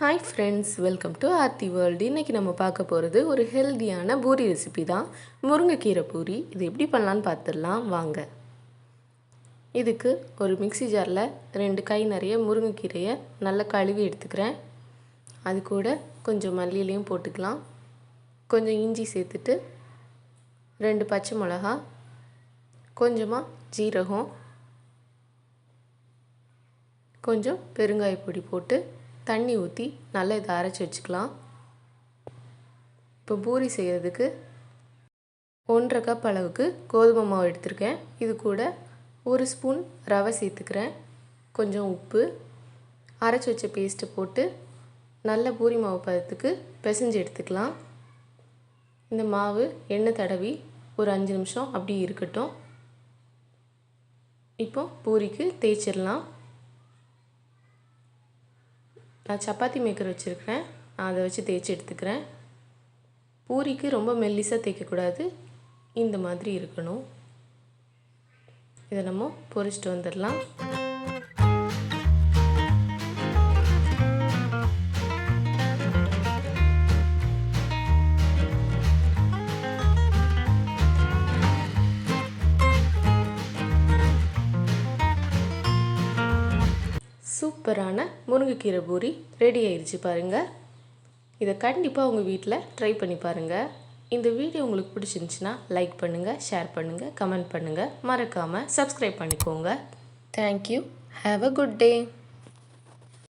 Hi friends, welcome to Aarthi world. இன்றைக்கி நம்ம பார்க்க போகிறது ஒரு ஹெல்தியான பூரி ரெசிபி தான், முருங்கைக்கீரை பூரி. இது எப்படி பண்ணலான்னு பார்த்துடலாம் வாங்க. இதுக்கு ஒரு மிக்ஸி ஜாரில் 2 கை நிறைய முருங்கைக்கீரையை நல்லா கழுவி எடுத்துக்கிறேன். அது கூட கொஞ்சம் மல்லியிலையும் போட்டுக்கலாம். கொஞ்சம் இஞ்சி சேர்த்துட்டு 2 பச்சை மிளகா, கொஞ்சமாக ஜீரகம், கொஞ்சம் பெருங்காயப்பொடி போட்டு தண்ணி ஊற்றி நல்லா இதை அரைச்சி வச்சுக்கலாம். இப்போ பூரி செய்கிறதுக்கு 1.5 கப் அளவுக்கு கோதுமை மாவு எடுத்திருக்கேன். இது கூட 1 ஸ்பூன் ரவை சேர்த்துக்கிறேன். கொஞ்சம் உப்பு, அரைச்சி வச்ச பேஸ்ட்டை போட்டு நல்ல பூரி மாவு பதத்துக்கு பிசைஞ்சு எடுத்துக்கலாம். இந்த மாவு எண்ணெய் தடவி ஒரு 5 நிமிஷம் அப்படி இருக்கட்டும். இப்போ பூரிக்கு தேய்ச்சிடலாம். நான் சப்பாத்தி மேக்கர் வச்சுருக்கிறேன், நான் அதை வச்சு தேய்ச்சி எடுத்துக்கிறேன். பூரிக்கு ரொம்ப மெல்லிசாக தேய்க்கக்கூடாது, இந்த மாதிரி இருக்கணும். இதை நம்ம பொரிச்சிட்டு வந்துடலாம். சூப்பரான முருங்கைக்கீரை பூரி ரெடி ஆயிடுச்சு பாருங்கள். இதை கண்டிப்பாக உங்கள் வீட்டில் ட்ரை பண்ணி பாருங்கள். இந்த வீடியோ உங்களுக்கு பிடிச்சிருந்துச்சின்னா லைக் பண்ணுங்கள், ஷேர் பண்ணுங்கள், கமெண்ட் பண்ணுங்கள். மறக்காமல் சப்ஸ்கிரைப் பண்ணிக்கோங்க. Thank you. Have a good day.